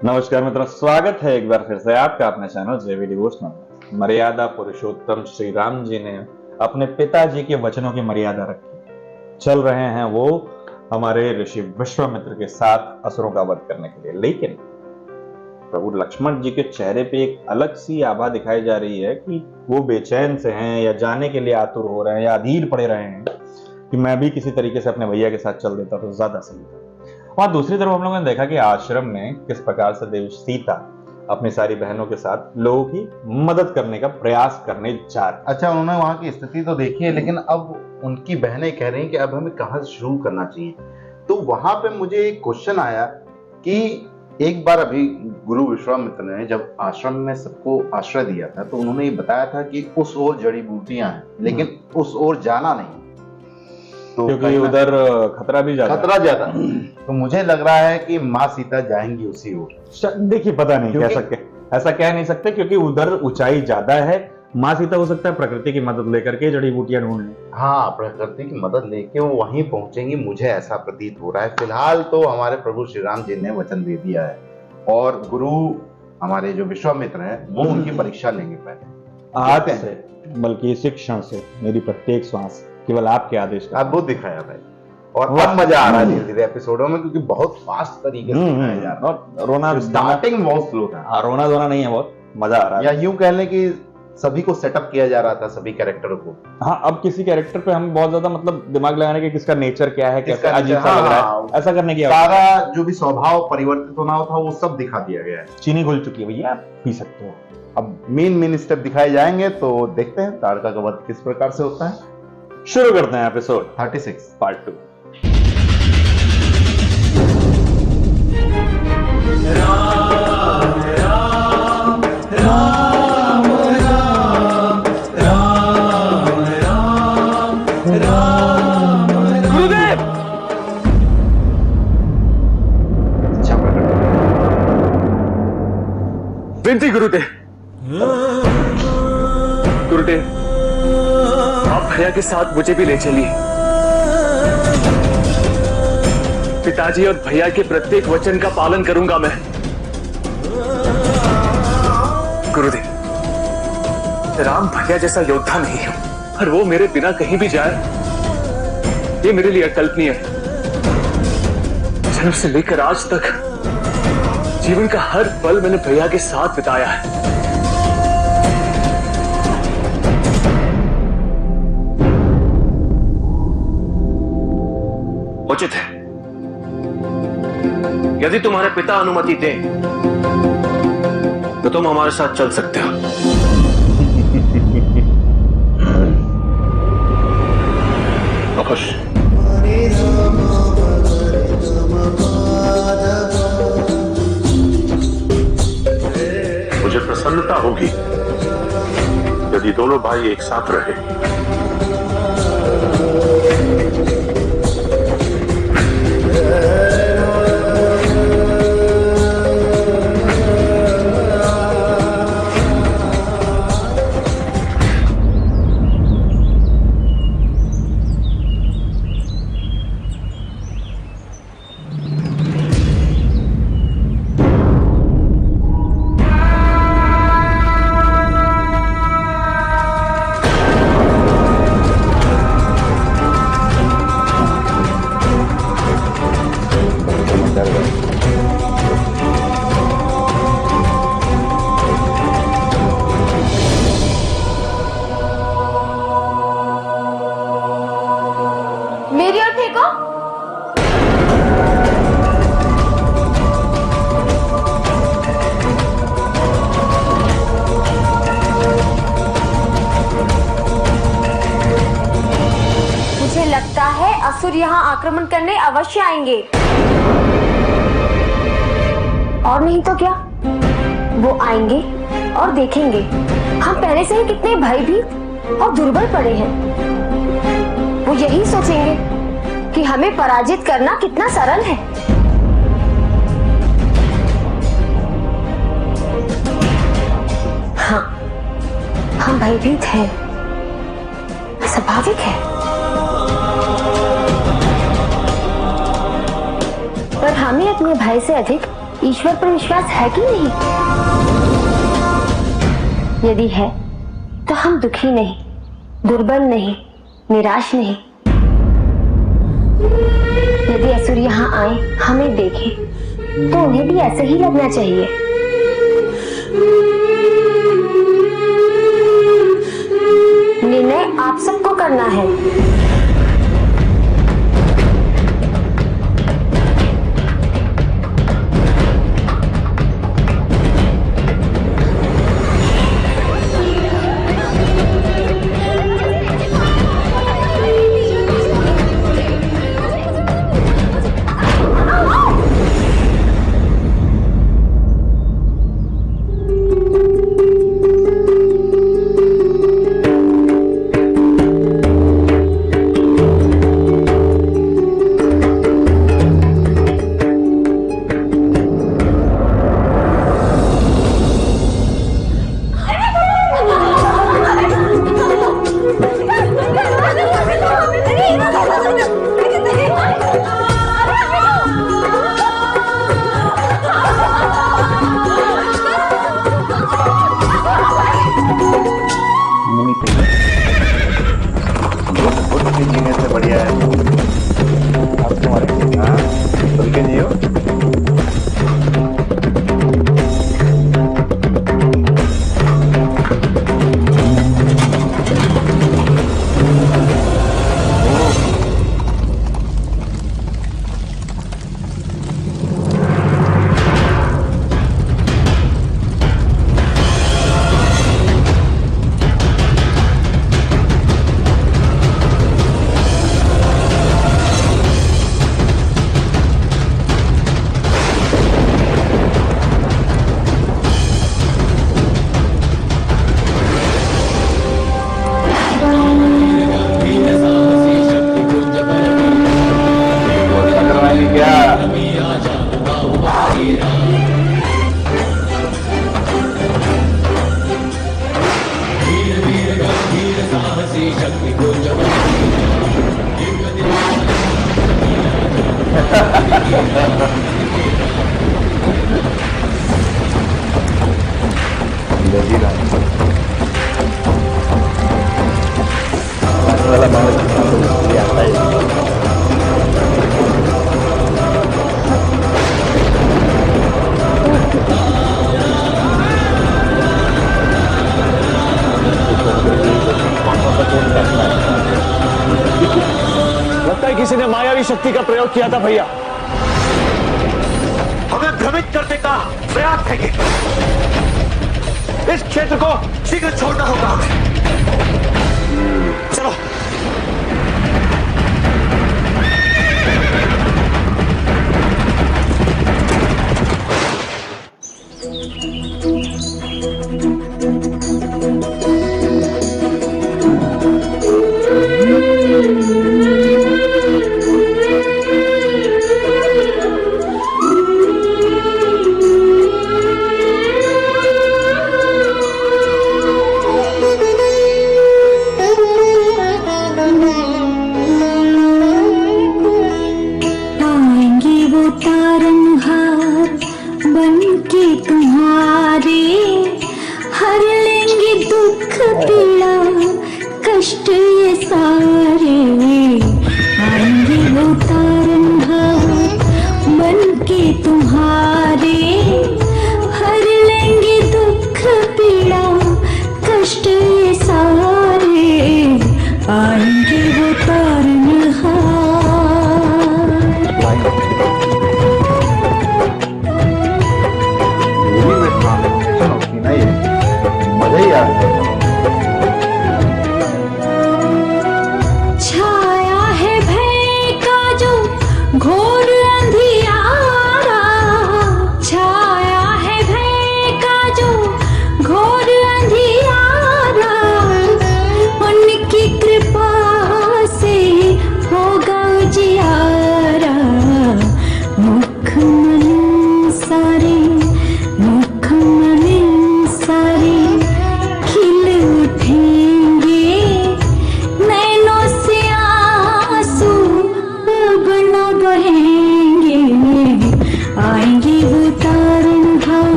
नमस्कार मित्रों, स्वागत है एक बार फिर से आपका अपने चैनल जेवी डिवोशनल। मर्यादा पुरुषोत्तम श्री राम जी ने अपने पिताजी के वचनों की मर्यादा रखी। चल रहे हैं वो हमारे ऋषि विश्वामित्र के साथ असुरों का वध करने के लिए, लेकिन प्रभु लक्ष्मण जी के चेहरे पे एक अलग सी आभा दिखाई जा रही है कि वो बेचैन से हैं या जाने के लिए आतुर हो रहे हैं या अधीर पड़े रहे हैं कि मैं भी किसी तरीके से अपने भैया के साथ चल देता तो ज्यादा सही था। और दूसरी तरफ हम लोगों ने देखा कि आश्रम में किस प्रकार से देवी सीता अपनी सारी बहनों के साथ लोगों की मदद करने का प्रयास करने जा रही। अच्छा, उन्होंने वहां की स्थिति तो देखी है, लेकिन अब उनकी बहनें कह रही हैं कि अब हमें कहां से शुरू करना चाहिए। तो वहां पे मुझे एक क्वेश्चन आया कि एक बार अभी गुरु विश्वामित्र ने जब आश्रम में सबको आश्रय दिया था तो उन्होंने ये बताया था कि उस ओर जड़ी बूटियां हैं, लेकिन उस ओर जाना नहीं, तो क्योंकि उधर खतरा भी ज्यादा तो मुझे लग रहा है कि माँ सीता जाएंगी उसी ओर। देखिए, पता नहीं कह सकते, ऐसा कह नहीं सकते क्योंकि उधर ऊंचाई ज्यादा है। माँ सीता हो सकता है प्रकृति की मदद लेकर के जड़ी बूटियां ढूंढने। हाँ, प्रकृति की मदद लेके वो वहीं पहुंचेंगी, मुझे ऐसा प्रतीत हो रहा है। फिलहाल तो हमारे प्रभु श्री राम जी ने वचन दे दिया है और गुरु हमारे जो विश्वामित्र हैं वो उनकी परीक्षा लेंगे पहले। आज से, बल्कि इसी क्षण से मेरी प्रत्येक श्वास केवल आपके आदेश का। अद्भुत दिखाया भाई, और अब मजा आ रहा है धीरे धीरे एपिसोडों में, क्योंकि बहुत फास्ट तरीके से दिखाया जा रहा है। रोना स्टार्टिंग बहुत स्लो था। हाँ, रोना धोना नहीं है, बहुत मजा आ रहा है। या यूं कह लें कि सभी को सेटअप किया जा रहा था, सभी कैरेक्टरों को। हाँ, अब किसी कैरेक्टर पे हम बहुत ज्यादा मतलब दिमाग लगाने के किसका नेचर क्या है, कैसा अजीब सा हाँ, लग रहा है, ऐसा करने की सारा जो भी स्वभाव परिवर्तित होना था वो सब दिखा दिया गया है। चीनी घुल चुकी है भैया, आप पी सकते हो। अब मेन स्टेप दिखाए जाएंगे तो देखते हैं ताड़का का वध किस प्रकार से होता है। शुरू करते हैं एपिसोड 36 पार्ट 2। राम राम राम राम राम राम राम। गुरुदेव, अच्छा प्रकट। विनती गुरुदेव। गुरुदेव, आप भैया के साथ मुझे भी ले चलिए। पिताजी और भैया के प्रत्येक वचन का पालन करूंगा मैं। गुरुदेव, राम भैया जैसा योद्धा नहीं हूं, और वो मेरे बिना कहीं भी जाए ये मेरे लिए अकल्पनीय है। जन्म से लेकर आज तक जीवन का हर पल मैंने भैया के साथ बिताया है। उचित है, यदि तुम्हारे पिता अनुमति दें तो तुम हमारे साथ चल सकते हो। खुश। मुझे प्रसन्नता होगी यदि दोनों भाई एक साथ रहे। मेरी ओर फेंको। मुझे लगता है असुर यहाँ आक्रमण करने अवश्य आएंगे, और नहीं तो क्या, वो आएंगे और देखेंगे हम पहले से ही कितने भयभीत और दुर्बल पड़े हैं। वो यही सोचेंगे कि हमें पराजित करना कितना सरल है। हाँ, हम भयभीत हैं, स्वाभाविक है, पर हमें अपने भय से अधिक ईश्वर पर विश्वास है कि नहीं? यदि है तो हम दुखी नहीं, दुर्बल नहीं, निराश नहीं। यदि असुर यहाँ आए, हमें देखें, तो उन्हें भी ऐसे ही लगना चाहिए। निर्णय आप सबको करना है। जीने से बढ़िया है आप तुम्हारे। हाँ खुल के जियो। लगता है किसी ने मायावी शक्ति का प्रयोग किया था भैया। हमें भ्रमित करने का प्रयास है। इस क्षेत्र को शीघ्र छोड़ना होगा हमें। चलो। मजा ही आ गया। छा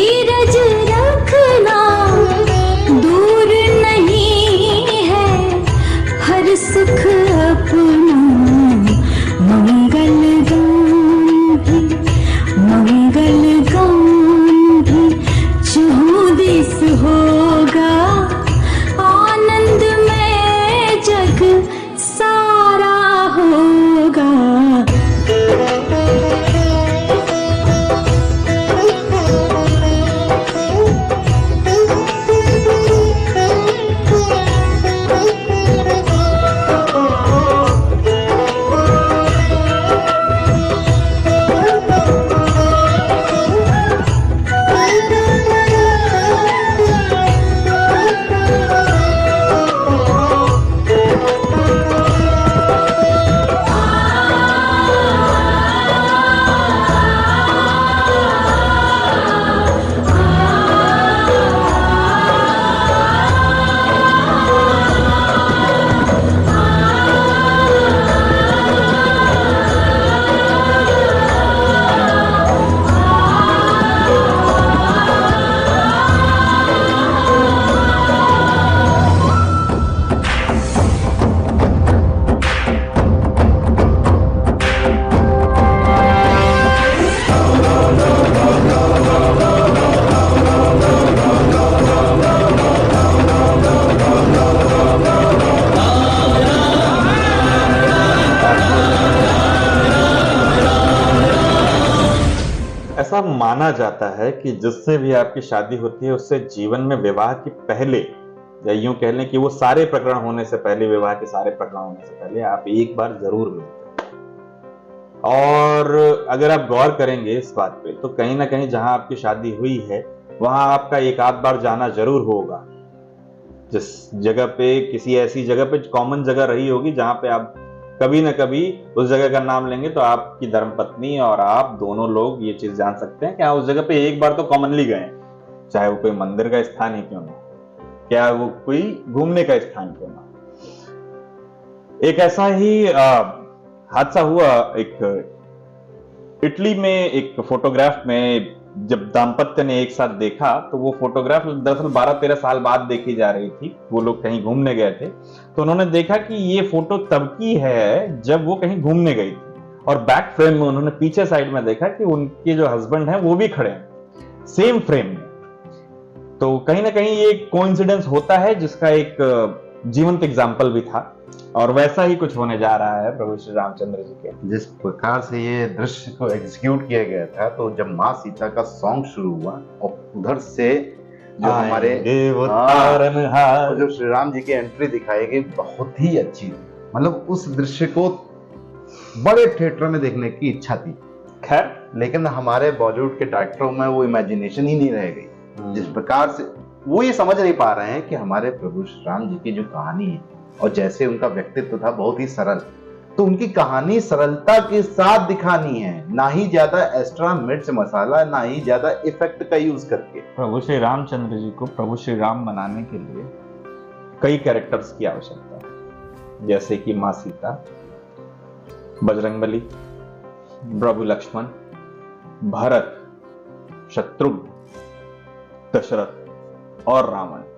धीरज रखना, दूर नहीं है हर सुख अपना। मंगल गांधी, मंगल गांधी, चौदिस होगा आनंद में जग सारा होगा। ऐसा माना जाता है कि जिससे भी आपकी शादी होती है उससे जीवन में विवाह के पहले, या यूं कह लें कि वो सारे प्रकरण होने से पहले, विवाह के सारे प्रकरण होने से पहले आप एक बार जरूर मिलते हैं। और अगर आप गौर करेंगे इस बात पे, तो कहीं ना कहीं जहां आपकी शादी हुई है वहां आपका एक आध बार जाना जरूर होगा। जिस जगह पे, किसी ऐसी जगह पे कॉमन जगह रही होगी जहां पे आप कभी ना कभी उस जगह का नाम लेंगे तो आपकी धर्मपत्नी और आप दोनों लोग ये चीज जान सकते हैं कि उस जगह पे एक बार तो कॉमनली गए, चाहे वो कोई मंदिर का स्थान ही क्यों ना, क्या वो कोई घूमने का स्थान क्यों ना। एक ऐसा ही हादसा हुआ एक इटली में, एक फोटोग्राफ में जब दाम्पत्य ने एक साथ देखा, तो वो फोटोग्राफ दरअसल 12-13 साल बाद देखी जा रही थी। वो लोग कहीं घूमने गए थे, तो उन्होंने देखा कि ये फोटो तब की है जब वो कहीं घूमने गई थी, और बैक फ्रेम में उन्होंने पीछे साइड में देखा कि उनके जो हस्बैंड हैं वो भी खड़े हैं सेम फ्रेम में। तो कहीं ना कहीं ये कोइंसिडेंस होता है जिसका एक जीवंत एग्जाम्पल भी था, और वैसा ही कुछ होने जा रहा है प्रभु श्री रामचंद्र जी के। जिस प्रकार से ये दृश्य को एग्जीक्यूट किया गया था, तो जब माँ सीता का सॉन्ग शुरू हुआ और उधर से जो हमारे जो श्री राम जी की एंट्री दिखाई गई, बहुत ही अच्छी थी। मतलब उस दृश्य को बड़े थिएटर में देखने की इच्छा थी। खैर, लेकिन हमारे बॉलीवुड के डायरेक्टरों में वो इमेजिनेशन ही नहीं रह गई। जिस प्रकार से वो ये समझ नहीं पा रहे हैं कि हमारे प्रभु श्री राम जी की जो कहानी है और जैसे उनका व्यक्तित्व था बहुत ही सरल, तो उनकी कहानी सरलता के साथ दिखानी है, ना ही ज्यादा एक्स्ट्रा मिर्च मसाला, ना ही ज्यादा इफेक्ट का यूज करके। प्रभु श्री रामचंद्र जी को प्रभु श्री राम बनाने के लिए कई कैरेक्टर्स की आवश्यकता है, जैसे कि माँ सीता, बजरंगबली, प्रभु लक्ष्मण, भरत, शत्रुघ्न, दशरथ और रावण।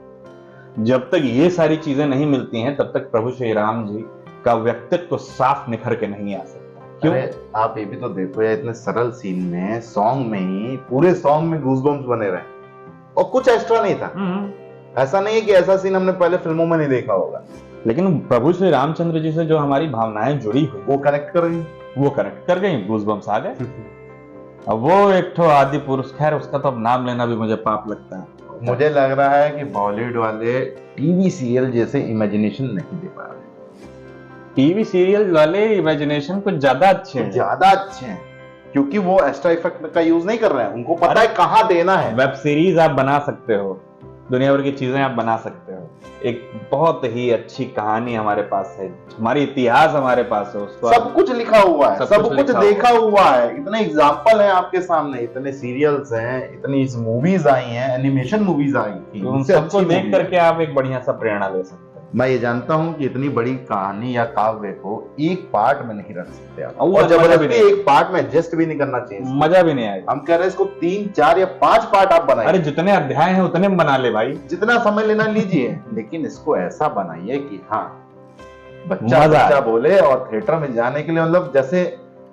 जब तक ये सारी चीजें नहीं मिलती हैं तब तक प्रभु श्री राम जी का व्यक्तित्व तो साफ निखर के नहीं आ सकता। क्यों? आप ये भी तो देखो यार, इतने सरल सीन में, सॉन्ग में ही, पूरे सॉन्ग में गूज़बम्प्स बने रहे और कुछ एक्स्ट्रा नहीं था। ऐसा नहीं है कि ऐसा सीन हमने पहले फिल्मों में नहीं देखा होगा, लेकिन प्रभु श्री रामचंद्र जी से जो हमारी भावनाएं जुड़ी हुई वो कनेक्ट कर गई, गूज़बम्प्स आ गए। अब वो एक ठो आदि पुरुष, खैर उसका तो अब नाम लेना भी मुझे पाप लगता है। मुझे लग रहा है कि बॉलीवुड वाले टीवी सीरियल जैसे इमेजिनेशन नहीं दे पा रहे। टीवी सीरियल वाले इमेजिनेशन कुछ ज्यादा अच्छे हैं, क्योंकि वो एक्स्ट्रा इफेक्ट का यूज नहीं कर रहे हैं। उनको पता है कहाँ देना है। वेब सीरीज आप बना सकते हो, दुनिया भर की चीजें आप बना सकते हो। एक बहुत ही अच्छी कहानी हमारे पास है, हमारी इतिहास हमारे पास है, उसको सब कुछ लिखा हुआ है, सब कुछ देखा हुआ है। इतने एग्जाम्पल हैं आपके सामने, इतने सीरियल्स हैं, इतनी मूवीज आई हैं, एनिमेशन मूवीज आई थी, उन सबको देख करके आप एक बढ़िया सा प्रेरणा ले सकते हैं। मैं ये जानता हूँ कि इतनी बड़ी कहानी या काव्य को एक पार्ट में नहीं रख सकते आप, वो और मजा भी जबरदस्ती नहीं। एक पार्ट में एडजस्ट भी नहीं करना चाहिए। मजा भी नहीं आएगा। हम कह रहे हैं इसको 3, 4 या 5 पार्ट आप बनाइए। अरे जितने अध्याय हैं उतने बना ले भाई, जितना समय लेना लीजिए, लेकिन इसको ऐसा बनाइए कि हाँ बच्चा मजा बच्चा आए। बोले, और थिएटर में जाने के लिए मतलब जैसे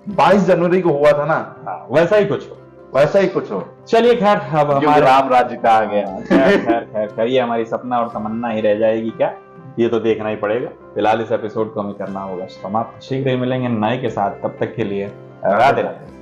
22 जनवरी को हुआ था ना, हाँ, वैसा ही कुछ हो। वैसा ही कुछ हो। चलिए खैर, अब युग हमारा राम राज्य का आ गया। खैर खैर खैर खैर, ये हमारी सपना और तमन्ना ही रह जाएगी क्या, ये तो देखना ही पड़ेगा। फिलहाल इस एपिसोड को हमें करना होगा समाप्त। शीघ्र ही मिलेंगे नए के साथ, तब तक के लिए राधे राधे।